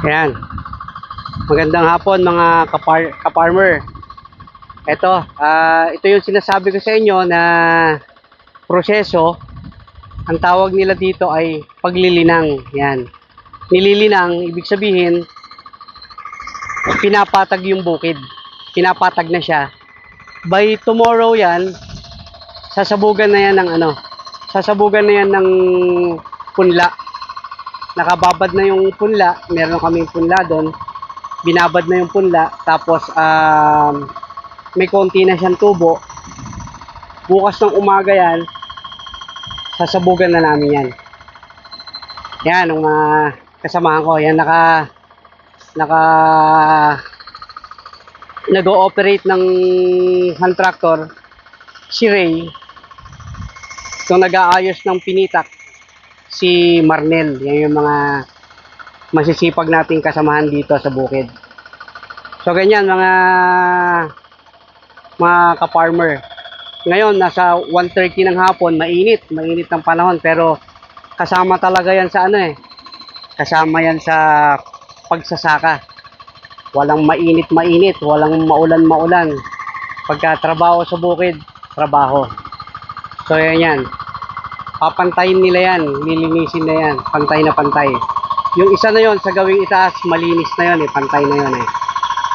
Ayan. Magandang hapon mga kaparmer. Ito yung sinasabi ko sa inyo na proseso. Ang tawag nila dito ay paglilinang. Yan. Nililinang, ibig sabihin, pinapatag yung bukid. Pinapatag na siya. By tomorrow yan, sasabugan na yan ng sasabugan na yan ng punla. Nakababad na yung punla. Meron kaming punla doon. Binabad na yung punla. Tapos, may konti na siyang tubo. Bukas ng umaga yan, sasabugan na namin yan. Yan, ang mga kasamahan ko. Yan, nag-ooperate ng hand tractor, si Ray. Itong nag-aayos ng pinitak, si Marnel. Yan yung mga masisipag nating kasamahan dito sa bukid. So, ganyan, mga ka-farmer. Ngayon, nasa 1:30 ng hapon, mainit ng panahon, pero kasama talaga yan sa kasama yan sa pagsasaka. Walang mainit, walang maulan. Pagka trabaho sa bukid, trabaho. So, yan. Papantayin nila yan, lilinisin na yan, pantay na pantay. Yung isa na yon sa gawing itaas, malinis na yon pantay na yon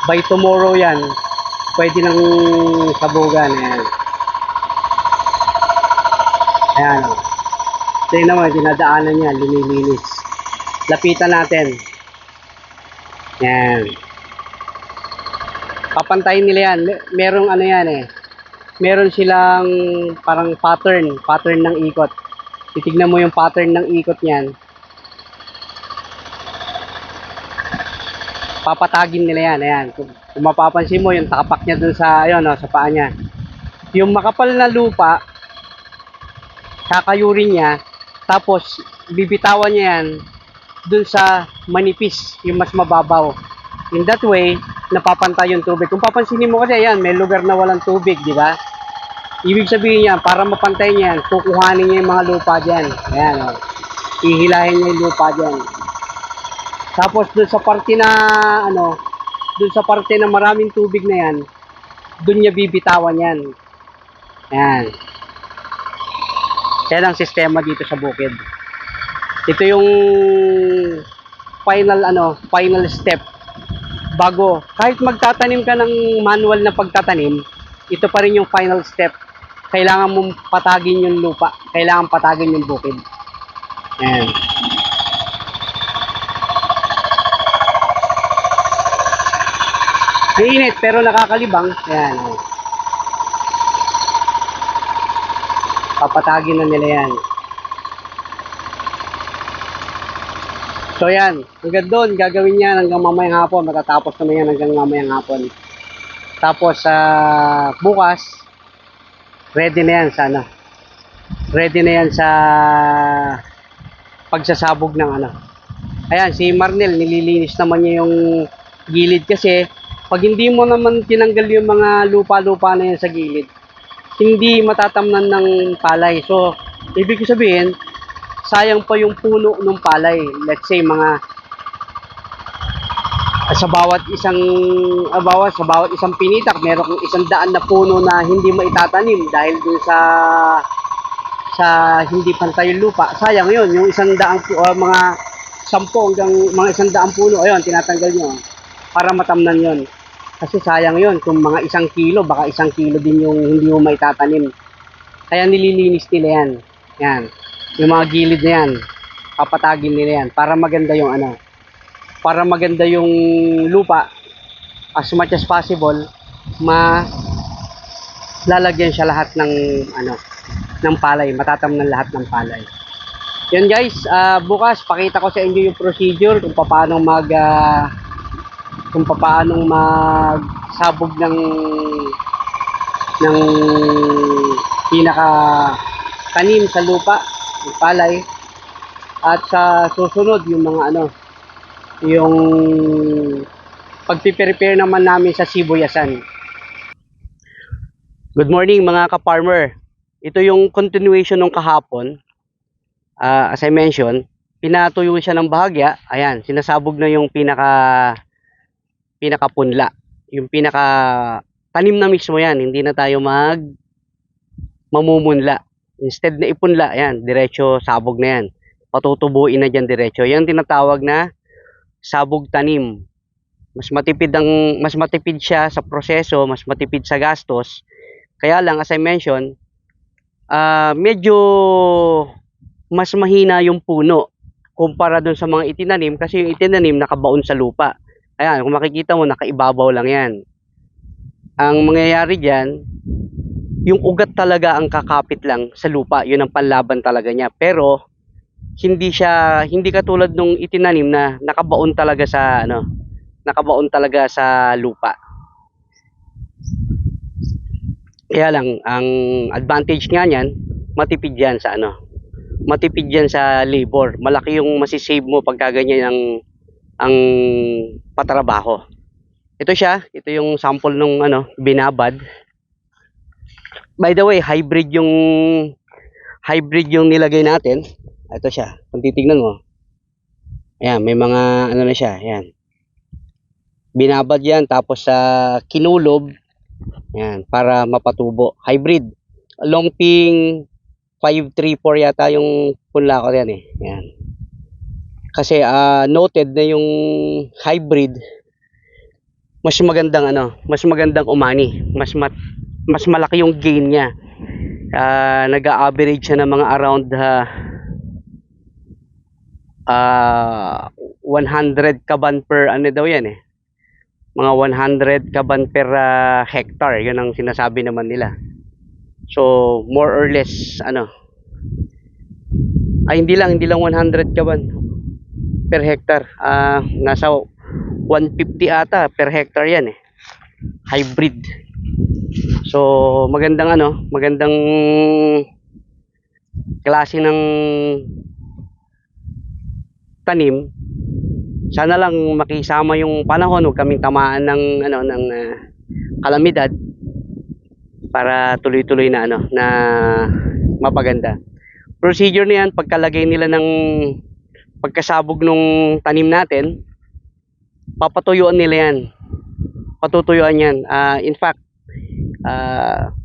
By tomorrow yan, pwede nang sabugan. Ayan. Tingnan mo, dinadaanan niya, lumilinis. Lapitan natin. Ayan. Papantayin nila yan. Merong meron silang parang pattern ng ikot. Titignan mo yung pattern ng ikot niyan. Papatagin nila yan. Ayan. Kung mapapansin mo, yung tapak niya dun sa, sa paa niya. Yung makapal na lupa, kakayurin niya, tapos bibitawan niya yan dun sa manipis, yung mas mababaw. In that way, napapantay yung tubig. Kung papansinin mo kasi, yan, may lugar na walang tubig, di ba? Ibig sabihin niya, para mapantay niya yan, kukuhanin niya yung mga lupa dyan. Ayan, o. Hihilahin niya yung lupa dyan. Tapos dun sa parte na, dun sa parte na maraming tubig na yan, dun niya bibitawan yan. Ayan. Yan ang sistema dito sa bukid. Ito yung final step. Bago, kahit magtatanim ka ng manual na pagtatanim, ito pa rin yung final step. Kailangan mong patagin yung lupa. Kailangan patagin yung bukid. Ayan. Mainit pero nakakalibang. Ayan. Papatagin na nila yan. So yan, hanggang doon, gagawin yan hanggang mamayang hapon. Matatapos naman yan hanggang mamayang hapon. Tapos bukas, ready na yan sa ready na yan sa pagsasabog ng Ayan, si Marnel, nililinis naman niya yung gilid kasi pag hindi mo naman tinanggal yung mga lupa-lupa na yan sa gilid, hindi matatamnan ng palay. So, ibig sabihin, sayang pa yung puno ng palay. Let's say mga sa bawat isang pinitak, meron kang 100 na puno na hindi maitatanim dahil dun sa hindi pantay yung lupa. Sayang yun, yung 100 mga 10 hanggang mga 100 puno, ayun, tinatanggal nyo para matamnan yun. Kasi sayang yun, kung mga 1 kilo, baka 1 kilo din yung hindi mo maitatanim. Kaya nililinis nila yan. Yan. Yung mga gilid na yan, papatagin nila yan para maganda yung para maganda yung lupa. As much as possible, lalagyan siya lahat ng ng palay, matatamnan lahat ng palay. Yan guys, bukas pakita ko sa inyo yung procedure kung paano magsabog ng pinaka tanim sa lupa, yung palay. At sa susunod yung mga yung pagpiprepare naman namin sa sibuyasan. Good morning mga ka-farmer. Ito yung continuation ng kahapon. As I mentioned, pinatuyo siya ng bahagya, ayan, sinasabog na yung pinakapunla. Yung pinaka tanim na mismo yan, hindi na tayo mamumunla. Instead na ipunla, ayan, diretso sabog na yan. Patutubuin na dyan diretso. Yan tinatawag na sabog tanim. Mas matipid siya sa proseso, mas matipid sa gastos. Kaya lang, as I mentioned, medyo mas mahina yung puno kumpara dun sa mga itinanim, kasi yung itinanim nakabaon sa lupa. Ayan, kung makikita mo, nakaibabaw lang yan. Ang mangyayari dyan, yung ugat talaga ang kakapit lang sa lupa. Yun ang panlaban talaga niya. Pero, hindi katulad nung itinanim na nakabaon talaga sa lupa. Kaya lang, ang advantage nga niyan, matipid yan sa labor. Malaki yung masisave mo pagka ganyan ang patrabaho. Ito yung sample nung binabad. By the way, hybrid yung nilagay natin. Ito siya, kung titignan mo. Ayan, may mga na siya, ayan. Binabad yan, tapos sa kinulob, ayan, para mapatubo. Hybrid. Longping 534 yata yung punla ko yan eh. Ayan. Kasi noted na yung hybrid, mas magandang umani. Mas malaki yung gain niya. Nag-a-average siya ng mga around 100 kaban per daw yan eh. Mga 100 kaban per hectare. Yun ang sinasabi naman nila. So, more or less, hindi lang 100 kaban per hectare. Nasa 150 ata per hectare yan eh. Hybrid. So, magandang klase ng tanim. Sana lang makisama yung panahon, huwag kaming tamaan ng kalamidad para tuloy-tuloy na mapaganda. Procedure na yan, pagkalagay nila ng pagkasabog nung tanim natin, papatuyuan nila yan. Patutuyuan yan. In fact,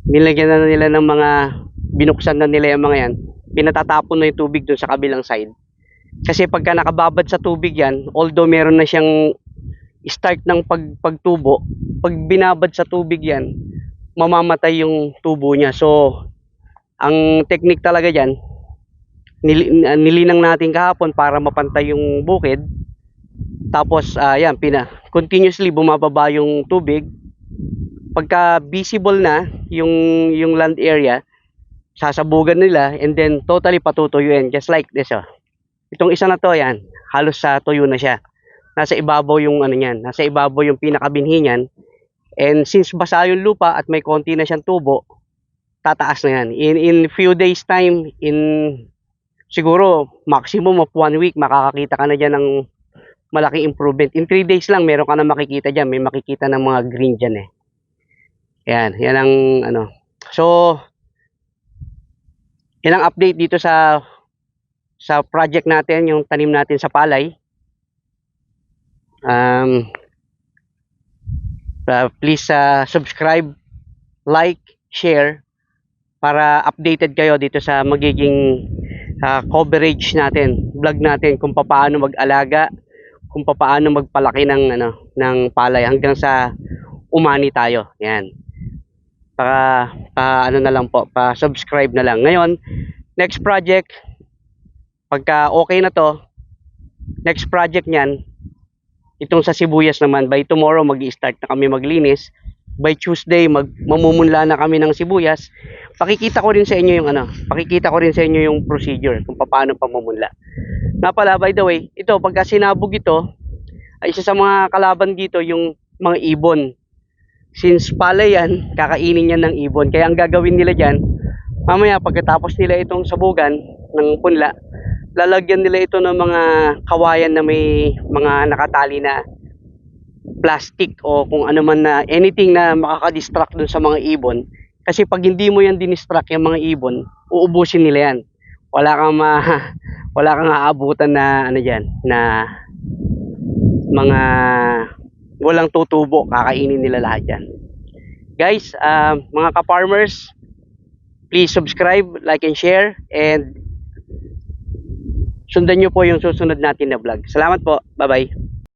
nilagyan na nila ng binuksan na nila yung mga yan, pinatatapon na yung tubig dun sa kabilang side. Kasi pagka nakababad sa tubig yan, although meron na siyang start ng pagtubo, pag binabad sa tubig yan, mamamatay yung tubo niya. So, ang technique talaga dyan, nilinang natin kahapon para mapantay yung bukid. Tapos, yan, continuously bumababa yung tubig. Pagka visible na yung land area, sasabugan nila and then totally patutuyuin, just like this. Itong isa na to, yan, halos sa tuyo na siya. Nasa ibabaw yung nasa ibabaw yung pinakabinhi niyan. And since basa yung lupa at may konti na siyang tubo, tataas na yan. In few days time, siguro maximum of 1 week, makakakita ka na dyan ng malaking improvement. In 3 days lang, meron ka na makikita dyan. May makikita ng mga green dyan eh. Yan ang So, yan ang update dito sa project natin, yung tanim natin sa palay. Please subscribe, like, share para updated kayo dito sa magiging coverage natin, vlog natin kung paano mag-alaga, kung paano magpalaki ng palay hanggang sa umani tayo. Yan. Na lang po, pa-subscribe na lang. Ngayon, next project, pagka okay na to, next project niyan, itong sa sibuyas naman, by tomorrow mag-i-start na kami maglinis. By Tuesday mamumunla na kami ng sibuyas. Pakikita ko rin sa inyo yung procedure kung paano pamumunla. Pala, by the way, ito pagka sinabog ito, ay isa sa mga kalaban dito yung mga ibon. Since palay yan, kakainin yan ng ibon. Kaya ang gagawin nila dyan, mamaya pagkatapos nila itong sabugan ng punla, lalagyan nila ito ng mga kawayan na may mga nakatali na plastic o kung ano man na anything na makaka-distract dun sa mga ibon. Kasi pag hindi mo yan dinistract yung mga ibon, uubusin nila yan. wala kang aabutan na ano diyan, na mga walang tutubo, kakainin nila lahat yan. Guys, mga ka-farmers, please subscribe, like and share, and sundan nyo po yung susunod natin na vlog. Salamat po. Bye-bye.